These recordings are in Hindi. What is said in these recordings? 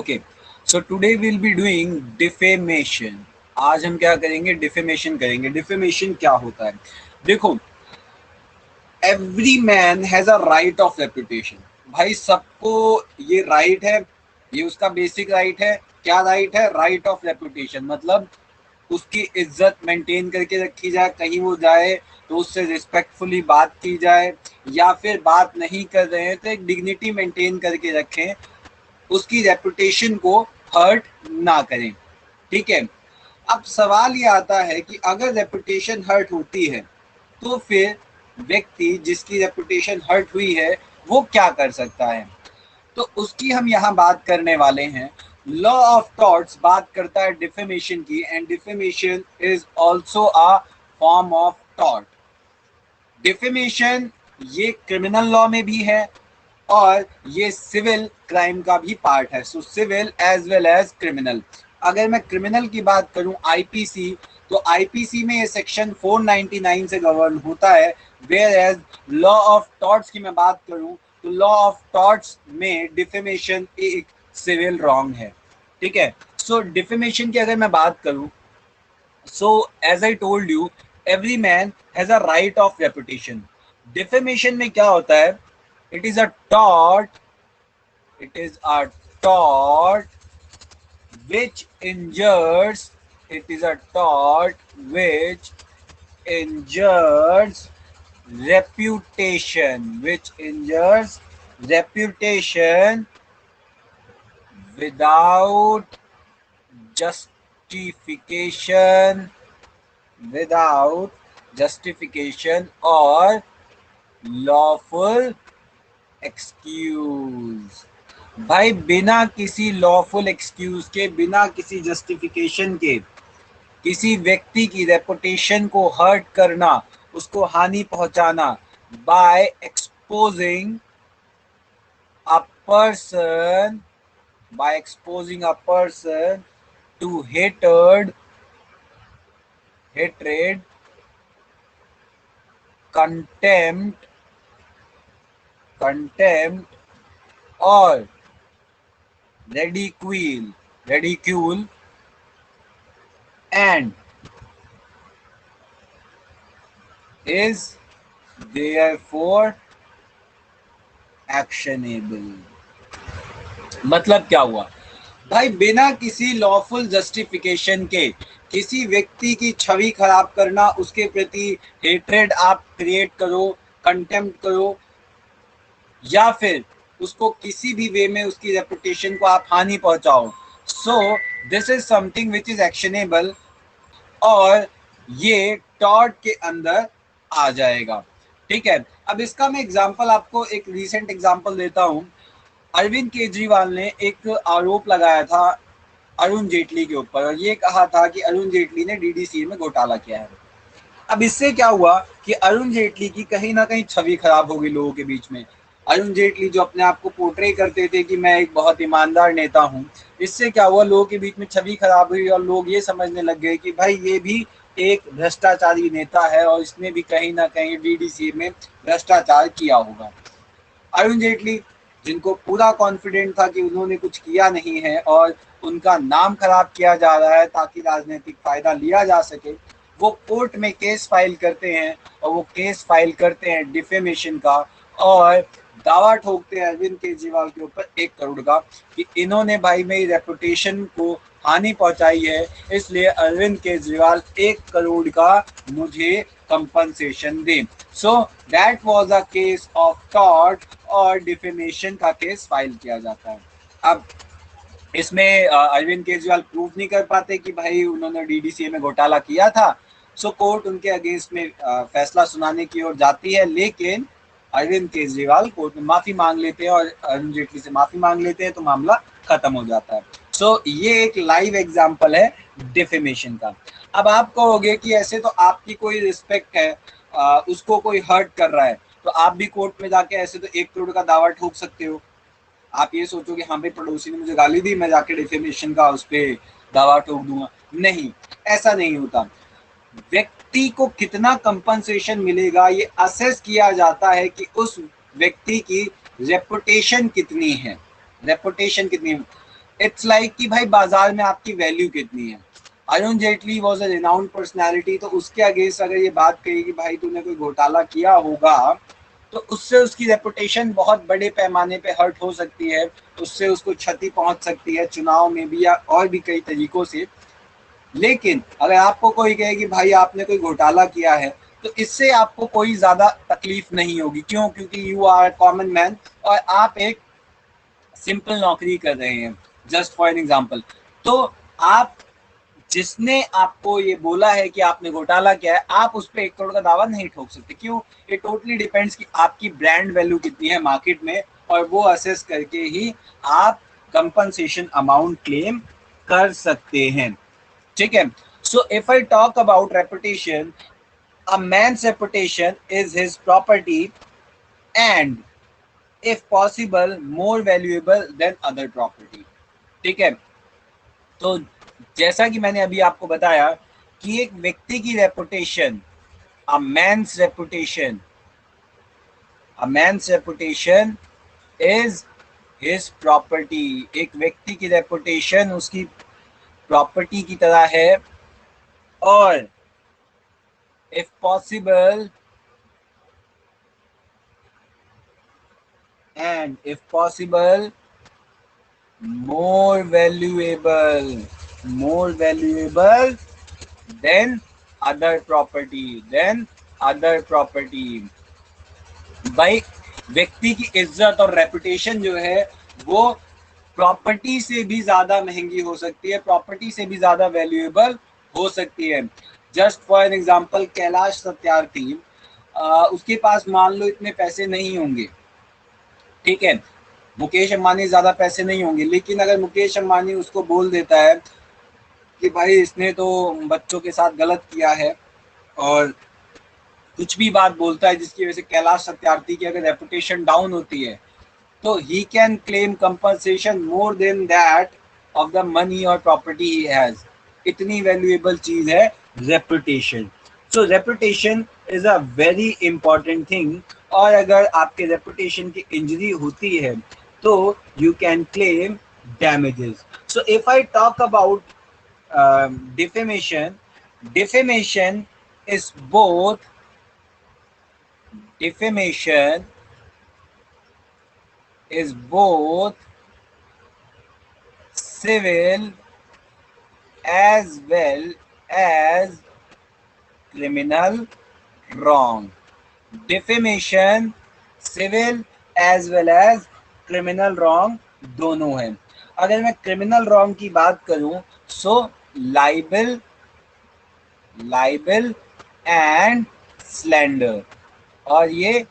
Okay, so today will be doing defamation. आज हम क्या करेंगे? डिफेमेशन करेंगे। डिफेमेशन क्या होता है? देखो, every man has a right of reputation. भाई सबको ये राइट है, ये उसका बेसिक राइट है। क्या राइट है? राइट ऑफ रेपुटेशन, मतलब उसकी इज्जत मेंटेन करके रखी जाए, कहीं वो जाए तो उससे रिस्पेक्टफुली बात की जाए, या फिर बात नहीं कर रहे हैं तो एक डिग्निटी मेंटेन करके रखें, उसकी रेपुटेशन को हर्ट ना करें। ठीक है, अब सवाल ये आता है कि अगर रेपुटेशन हर्ट होती है तो फिर व्यक्ति जिसकी रेपुटेशन हर्ट हुई है वो क्या कर सकता है? तो उसकी हम यहाँ बात करने वाले हैं। लॉ ऑफ टॉर्ट्स बात करता है डिफेमेशन की, and defamation is also a form of tort. Defamation ये क्रिमिनल लॉ में भी है और ये सिविल क्राइम का भी पार्ट है। So civil as well as criminal. अगर मैं क्रिमिनल की बात करूं, आईपीसी, तो आईपीसी में ये सेक्शन 499 से गवर्न होता है। Whereas law of torts की मैं बात करूं तो लॉ ऑफ टॉर्ट्स में डिफेमेशन एक सिविल रॉन्ग है। ठीक है, सो डिफेमेशन की अगर मैं बात करूं, so as I told you, every man has a right of reputation. Defamation में क्या होता है? It is a tort, it is a tort which injures, it is a tort which injures reputation, which injures reputation without justification, without justification or lawful excuse। भाई बिना किसी लॉफुल एक्सक्यूज के, बिना किसी जस्टिफिकेशन के किसी व्यक्ति की रेपुटेशन को हर्ट करना, उसको हानि पहुंचाना, by exposing a person, by exposing a person to hatred, contempt or ridicule and is therefore actionable। मतलब क्या हुआ भाई? बिना किसी लॉफुल जस्टिफिकेशन के किसी व्यक्ति की छवि खराब करना, उसके प्रति हेट्रेड आप क्रिएट करो, कंटेम्प्ट करो, या फिर उसको किसी भी वे में उसकी रेपुटेशन को आप हानि पहुंचाओ, so this is something which is actionable और ये टॉर्ट के अंदर आ जाएगा। ठीक है, अब इसका मैं एग्जांपल आपको एक रीसेंट एग्जांपल देता हूं। अरविंद केजरीवाल ने एक आरोप लगाया था अरुण जेटली के ऊपर, और ये कहा था कि अरुण जेटली ने डीडीसीए में घोटाला किया है। अब इससे क्या हुआ कि अरुण जेटली की कहीं ना कहीं छवि खराब हो गई लोगों के बीच में। अरुण जेटली जो अपने आप को पोर्ट्रे करते थे कि मैं एक बहुत ईमानदार नेता हूं, इससे क्या हुआ, लोगों के बीच में छवि खराब हुई और लोग ये समझने लग गए कि भाई ये भी एक भ्रष्टाचारी नेता है और इसने भी कहीं ना कहीं डीडीसी में भ्रष्टाचार किया होगा। अरुण जेटली, जिनको पूरा कॉन्फिडेंट था कि उन्होंने कुछ किया नहीं है और उनका नाम खराब किया जा रहा है ताकि राजनीतिक फायदा लिया जा सके, वो कोर्ट में केस फाइल करते हैं, और वो केस फाइल करते हैं डिफेमेशन का, और दावा ठोकते हैं अरविंद केजरीवाल के ऊपर 1 करोड़ का कि इन्होंने भाई मेरी रेपुटेशन को हानि पहुंचाई है, इसलिए अरविंद केजरीवाल 1 करोड़ का मुझे compensation they. So that was a case of tort और डिफेमेशन का केस फाइल किया जाता है। अब इसमें अरविंद केजरीवाल प्रूव नहीं कर पाते कि भाई उन्होंने डीडीसीए में घोटाला किया था, सो कोर्ट उनके अगेंस्ट में फैसला सुनाने की ओर जाती है, लेकिन अरविंद केजरीवाल कोर्ट में माफी मांग लेते हैं और अरुण जेटली से माफी मांग लेते हैं, तो मामला खत्म हो जाता है। सो ये एक लाइव एग्जांपल है डिफेमेशन का। अब आप कहोगे कि ऐसे तो आपकी कोई रिस्पेक्ट है, उसको कोई हर्ट कर रहा है, तो आप भी कोर्ट में जाके ऐसे तो 1 करोड़ का दावा ठोक सकते हो। आप ये सोचो कि हाँ भाई पड़ोसी ने मुझे गाली दी, मैं जाके डिफेमेशन का उस पर दावा ठोक दूंगा। नहीं, ऐसा नहीं होता। व्यक्ति को कितना कंपनसेशन मिलेगा ये असेस किया जाता है कि उस व्यक्ति की रेपुटेशन कितनी है। रेपुटेशन कितनी है? इट्स लाइक कि भाई बाजार में आपकी वैल्यू कितनी है। Arun Jaitley was a renowned personality, तो उसके अगेंस्ट अगर ये बात कही कि भाई तूने कोई घोटाला किया होगा, तो उससे उसकी रेपुटेशन बहुत बड़े पैमाने पे हर्ट हो सकती है, उससे उसको क्षति पहुंच सकती है चुनाव में भी या और भी कई तरीकों से। लेकिन अगर आपको कोई कहे कि भाई आपने कोई घोटाला किया है, तो इससे आपको कोई ज्यादा तकलीफ नहीं होगी। क्यों? क्योंकि यू आर कॉमन मैन और आप एक सिंपल नौकरी कर रहे हैं। जस्ट फॉर एन एग्जाम्पल, तो आप, जिसने आपको ये बोला है कि आपने घोटाला किया है, आप उस पर 1 करोड़ का दावा नहीं ठोक सकते। क्यों? ये टोटली डिपेंड्स कि आपकी ब्रांड वैल्यू कितनी है मार्केट में, और वो असेस करके ही आप कंपनसेशन अमाउंट क्लेम कर सकते हैं। ठीक है। So if I talk about reputation, a man's reputation is his property and if possible more valuable than other property. ठीक है। तो जैसा कि मैंने अभी आपको बताया कि एक व्यक्ति की reputation, a man's reputation, a man's reputation is his property. एक व्यक्ति की रेपुटेशन उसकी प्रॉपर्टी की तरह है, और if possible and if possible more valuable, more valuable than other property, than other property। भाई व्यक्ति की इज्जत और रेपुटेशन जो है वो प्रॉपर्टी से भी ज्यादा महंगी हो सकती है, प्रॉपर्टी से भी ज्यादा वैल्यूएबल हो सकती है। Just for an example, Kailash Satyarthi, उसके पास मान लो इतने पैसे नहीं होंगे, ठीक है, मुकेश अंबानी ज्यादा पैसे नहीं होंगे, लेकिन अगर मुकेश अंबानी उसको बोल देता है कि भाई इसने तो बच्चों के साथ गलत किया है, और कुछ भी बात बोलता है जिसकी वजह से कैलाश सत्यार्थी की अगर रेपुटेशन डाउन होती है, तो he can claim compensation more than that of the money और प्रॉपर्टी ही हैज। इतनी वैल्यूएबल चीज है reputation. So reputation is a very important thing, और अगर आपके रेपुटेशन की इंजरी होती है तो you can claim damages. So if I talk about defamation, defamation is both, defamation is both civil as well as criminal wrong. Defamation civil as well as criminal wrong दोनों है। अगर मैं क्रिमिनल रॉन्ग की बात करूं, so libel, libel and slander, और ये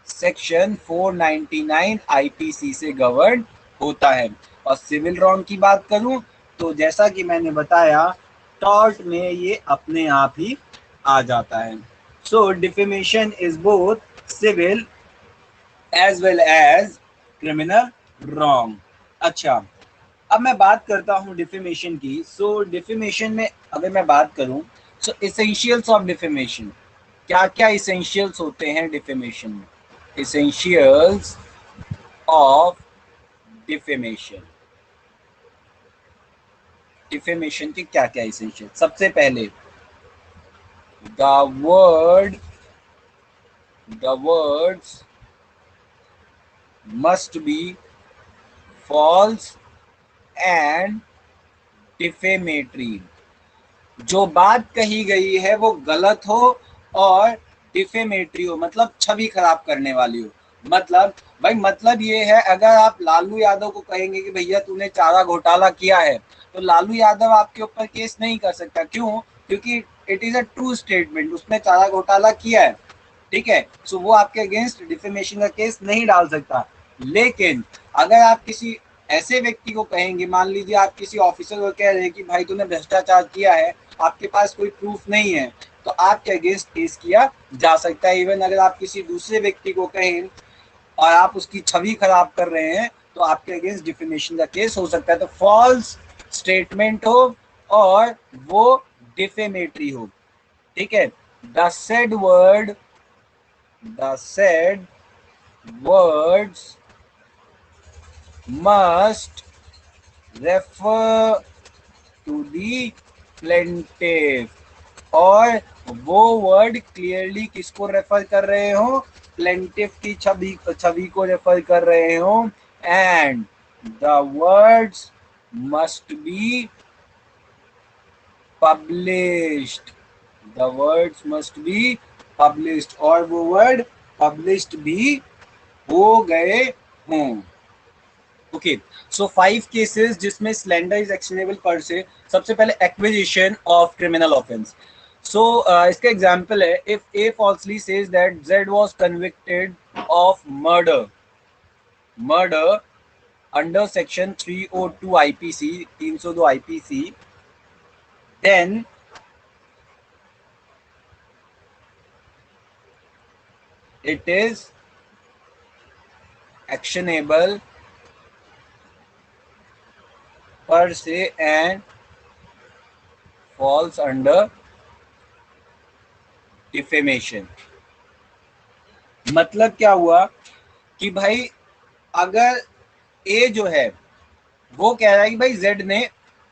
सेक्शन 499 आईपीसी से गवर्न होता है। और सिविल रॉन्ग की बात करूं तो जैसा कि मैंने बताया, टॉर्ट में ये अपने आप ही आ जाता है। So defamation is both civil as well as criminal wrong. अच्छा, अब मैं बात करता हूँ डिफेमेशन की। सो डिफेमेशन में अगर मैं बात करूँ, सो इसेंशियल्स ऑफ डिफेमेशन, क्या क्या इसेंशियल्स होते हैं डिफेमेशन में? इसेंशियल्स ऑफ डिफेमेशन, डिफेमेशन के क्या क्या इसेंशियल? सबसे पहले the word, the words must be false and defamatory. जो बात कही गई है वो गलत हो और डिफेमेटरी हो, मतलब छवि खराब करने वाली हो। मतलब भाई, मतलब ये है, अगर आप लालू यादव को कहेंगे कि भैया तूने चारा घोटाला किया है, तो लालू यादव आपके ऊपर केस नहीं कर सकता। क्यों? क्योंकि it is a true statement, उसने चारा घोटाला किया है, ठीक है। सो वो आपके अगेंस्ट डिफेमेशन का केस नहीं डाल सकता। लेकिन अगर आप किसी ऐसे व्यक्ति को कहेंगे, मान लीजिए आप किसी ऑफिसर को कह रहे हैं कि भाई तूने भ्रष्टाचार किया है, आपके पास कोई प्रूफ नहीं है, तो आपके अगेंस्ट केस किया जा सकता है। इवन अगर आप किसी दूसरे व्यक्ति को कहें और आप उसकी छवि खराब कर रहे हैं, तो आपके अगेंस्ट डिफेमेशन का केस हो सकता है। तो फॉल्स स्टेटमेंट हो और वो डिफेमेटरी हो, ठीक है। The said word, the said words must refer to the plaintiff, और वो वर्ड क्लियरली किसको रेफर कर रहे हो, प्लेंटिफ की छवि को रेफर कर रहे हो, and the words must be published, the words must be published, और वो वर्ड पब्लिश्ड भी हो गए हों। ओके, सो 5 केसेस जिसमें स्लेंडर इज एक्शनेबल पर से। सबसे पहले एक्विजिशन ऑफ क्रिमिनल ऑफेंस। सो इसका एग्जांपल है, if A falsely says that Z was convicted of murder under section 302 IPC, 302 IPC, then it is actionable per se and falls under defamation. मतलब क्या हुआ कि भाई अगर ए जो है वो कह रहा है कि भाई जेड ने,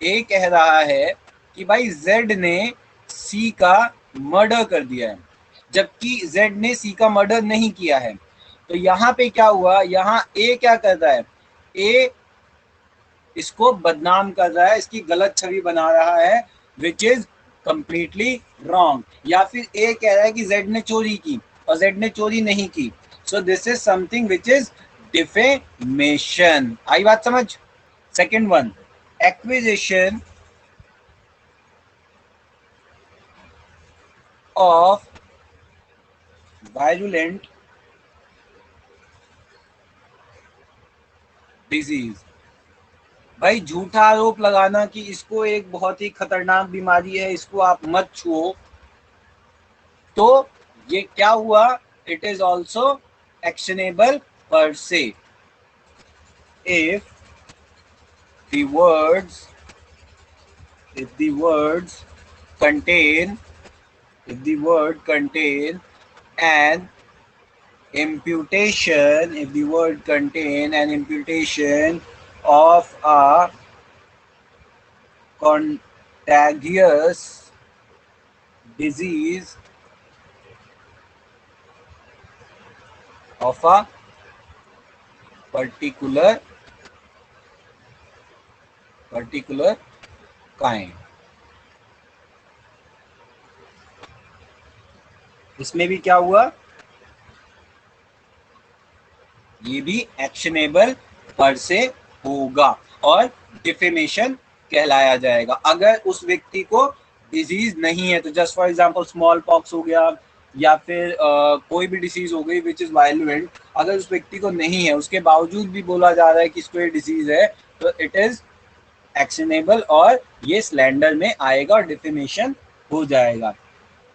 ए कह रहा है कि भाई जेड ने सी का मर्डर कर दिया है, जबकि जेड ने सी का मर्डर नहीं किया है। तो यहाँ पे क्या हुआ, यहाँ ए क्या कर रहा है, ए इसको बदनाम कर रहा है, इसकी गलत छवि बना रहा है, विच इज कंप्लीटली रॉन्ग। या फिर ए कह रहा है कि जेड ने चोरी की और जेड ने चोरी नहीं की। So this is something which is defamation. आई बात समझ? Second one, acquisition of virulent disease. भाई झूठा आरोप लगाना कि इसको एक बहुत ही खतरनाक बीमारी है, इसको आप मत छुओ, तो ये क्या हुआ, इट इज ऑल्सो एक्शनेबल पर से if the words if the words contain if the word contain an imputation if the word contain an imputation of a contagious disease of a particular kind। इसमें भी क्या हुआ, ये भी एक्शनेबल पर से होगा और डिफेमेशन कहलाया जाएगा। अगर उस व्यक्ति को डिजीज नहीं है, तो just for example small pox हो गया या फिर कोई भी डिसीज हो गई विच इज वायलेंट, अगर उस व्यक्ति को नहीं है, उसके बावजूद भी बोला जा रहा है कि इसको ये डिसीज है, तो इट इज एक्शनेबल और ये स्लैंडर में आएगा और डिफेमेशन हो जाएगा।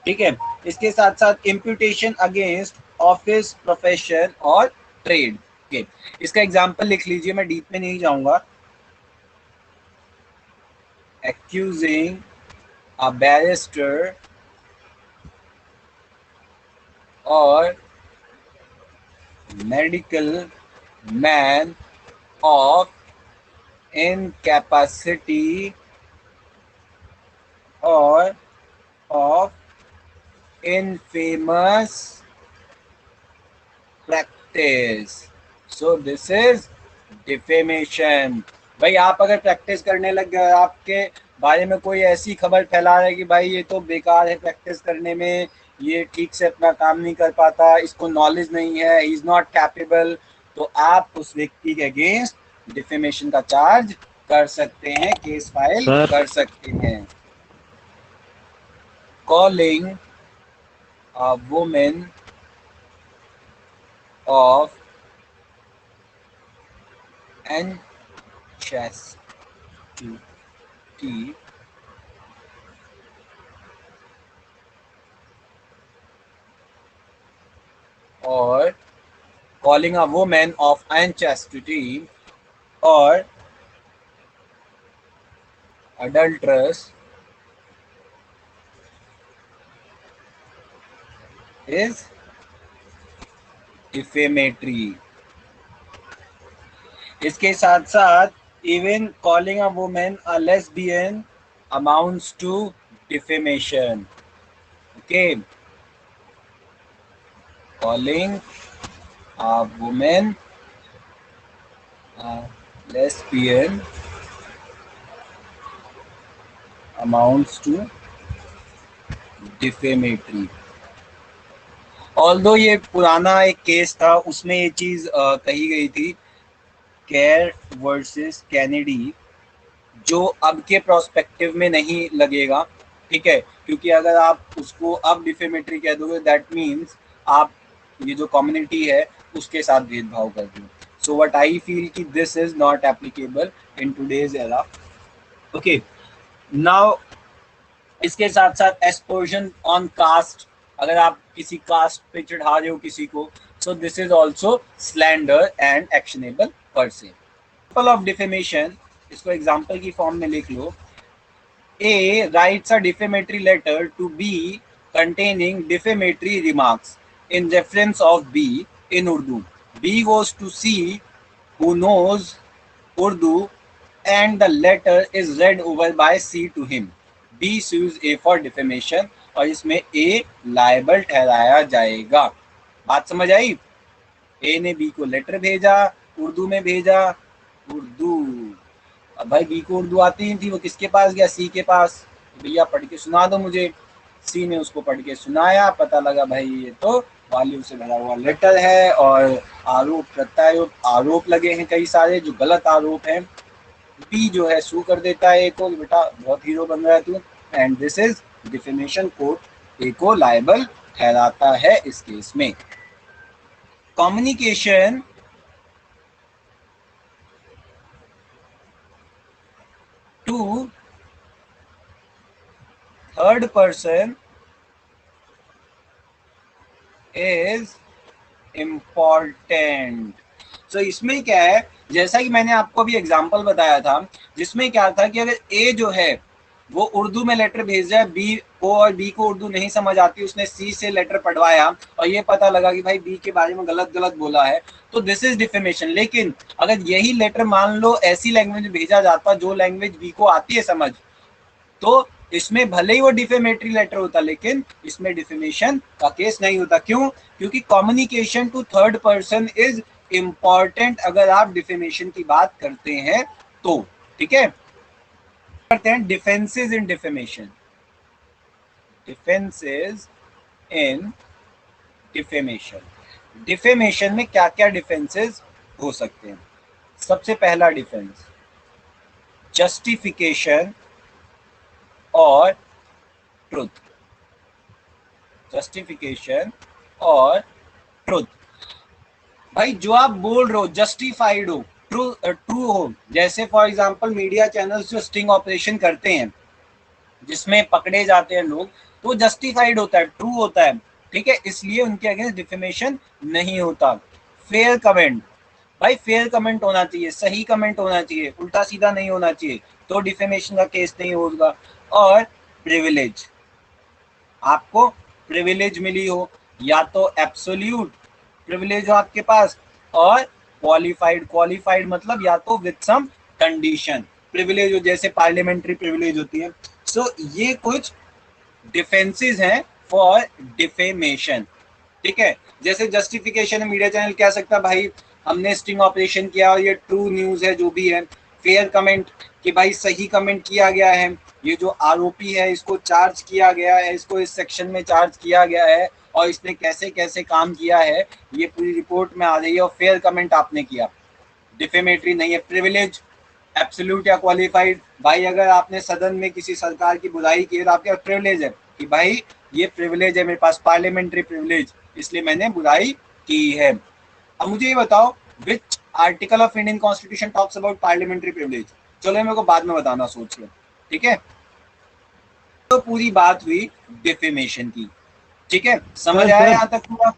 ठीक है, इसके साथ साथ इम्प्यूटेशन अगेंस्ट ऑफिस, प्रोफेशन और ट्रेड। okay. इसका एग्जाम्पल लिख लीजिए, मैं डीप में नहीं जाऊंगा। एक्यूजिंग अ बैरिस्टर और मेडिकल मैन ऑफ इनकैपेसिटी और of infamous practice, so this is defamation। भाई आप अगर प्रैक्टिस करने लग गए, आपके बारे में कोई ऐसी खबर फैला रहा है कि भाई ये तो बेकार है प्रैक्टिस करने में, ये ठीक से अपना काम नहीं कर पाता, इसको नॉलेज नहीं है, ही इज नॉट कैपेबल, तो आप उस व्यक्ति के अगेंस्ट डिफेमेशन का चार्ज कर सकते हैं, केस फाइल कर सकते हैं। Calling a woman of unchastity or calling a woman of unchastity or adulterous is defamatory। इसके साथ साथ even calling a woman a lesbian amounts to defamation. Okay, calling a woman a lesbian amounts to defamatory. Although ये पुराना एक केस था, उसमें ये चीज कही गई थी, केर वर्सेस कैनेडी, जो अब के प्रोस्पेक्टिव में नहीं लगेगा, ठीक है, क्योंकि अगर आप उसको अब डिफेमेटरी कह दोगे दैट मीन्स आप ये जो कम्युनिटी है उसके साथ भेदभाव कर रहे हो. सो व्हाट आई फील कि this is not applicable in today's era. Okay, now इसके साथ साथ एस्पर्जन ऑन कास्ट, अगर आप किसी कास्ट पे चढ़ा रहे हो किसी को, सो this is also slander and actionable पर से. एग्जाम्पल ऑफ डिफेमेशन, इसको एग्जाम्पल की फॉर्म में लिख लो. A writes a defamatory letter to B containing defamatory remarks in reference of B in Urdu. B goes to C, who knows Urdu, and the letter is read over by C to him. B sues A for defamation और इसमें A liable ठहराया जाएगा. बात समझ आई? A ने B को लेटर भेजा, उर्दू में भेजा, उर्दू, अब भाई बी को उर्दू आती ही थी, वो किसके पास गया? सी के पास. भैया पढ़ के सुना दो मुझे. सी ने उसको पढ़ के सुनाया, पता लगा भाई ये तो वॉल्यूम से भरा हुआ लेटर है और आरोप प्रत्यारोप आरोप लगे हैं कई सारे जो गलत आरोप हैं. बी जो है सू कर देता है ए को, बेटा बहुत हीरो बन रहा है तू, and this is defamation court A को लायबल ठहराता है इस केस में. Communication to third person is important. So इसमें क्या है, जैसा कि मैंने आपको अभी एग्जांपल बताया था, जिसमें क्या था कि अगर ए जो है वो उर्दू में लेटर भेज रहा है बी को और बी को उर्दू नहीं समझ आती, उसने सी से लेटर पढ़वाया और ये पता लगा कि भाई बी के बारे में गलत गलत बोला है, तो दिस इज डिफेमेशन. लेकिन अगर यही लेटर मान लो ऐसी लैंग्वेज में भेजा जाता जो लैंग्वेज बी को आती है समझ, तो इसमें भले ही वो डिफेमेटरी लेटर होता लेकिन इसमें डिफेमेशन का केस नहीं होता. क्यों? क्योंकि communication to third person is important अगर आप डिफेमेशन की बात करते हैं तो. ठीक है, करते हैं डिफेंसेस इन डिफेमेशन. डिफेंसेस इन डिफेमेशन, डिफेमेशन में क्या क्या डिफेंसेस हो सकते हैं? सबसे पहला डिफेंस जस्टिफिकेशन और ट्रुथ. जस्टिफिकेशन और ट्रुथ, भाई जो आप बोल रहे हो जस्टिफाइड हो, ट्रू हो. जैसे फॉर एग्जांपल मीडिया चैनल्स जो स्टिंग ऑपरेशन करते हैं जिसमें पकड़े जाते हैं लोग, तो जस्टिफाइड होता है, ट्रू होता है. ठीक है, इसलिए उनके अगेंस्ट डिफेमेशन नहीं होता. फेयर कमेंट, भाई फेयर कमेंट होना चाहिए, सही कमेंट होना चाहिए, उल्टा सीधा नहीं होना चाहिए, तो डिफेमेशन का केस नहीं होगा. और प्रिविलेज, आपको प्रिविलेज मिली हो, या तो एब्सोल्यूट प्रिविलेज हो आपके पास और क्वालिफाइड. क्वालिफाइड मतलब या तो विद सम कंडीशन प्रिविलेज हो, जैसे पार्लियामेंट्री प्रिविलेज होती है. सो ये कुछ डिफेंसेस हैं फॉर डिफेमेशन. ठीक है, जैसे जस्टिफिकेशन मीडिया चैनल कह सकता है भाई हमने स्टिंग ऑपरेशन किया और ये ट्रू न्यूज है जो भी है. फेयर कमेंट कि भाई सही कमेंट किया गया है, ये जो आरोपी है इसको चार्ज किया गया है, इसको इस सेक्शन में चार्ज किया गया है और इसने कैसे कैसे काम किया है ये पूरी रिपोर्ट में आ रही है और फेयर कमेंट आपने किया, डिफेमेटरी नहीं है. प्रिविलेज एब्सोल्यूट या क्वालिफाइड, भाई अगर आपने सदन में किसी सरकार की बुराई की है तो आपके प्रिविलेज है कि भाई ये प्रिविलेज है मेरे पास, पार्लियामेंट्री प्रिविलेज, इसलिए मैंने बुराई की है. अब मुझे ये बताओ which article of Indian constitution talks about parliamentary privilege? चलो मेरे को बाद में बताना सोच के. ठीक है, तो पूरी बात हुई डिफेमेशन की. ठीक है, समझ आया यहाँ तक पूरा?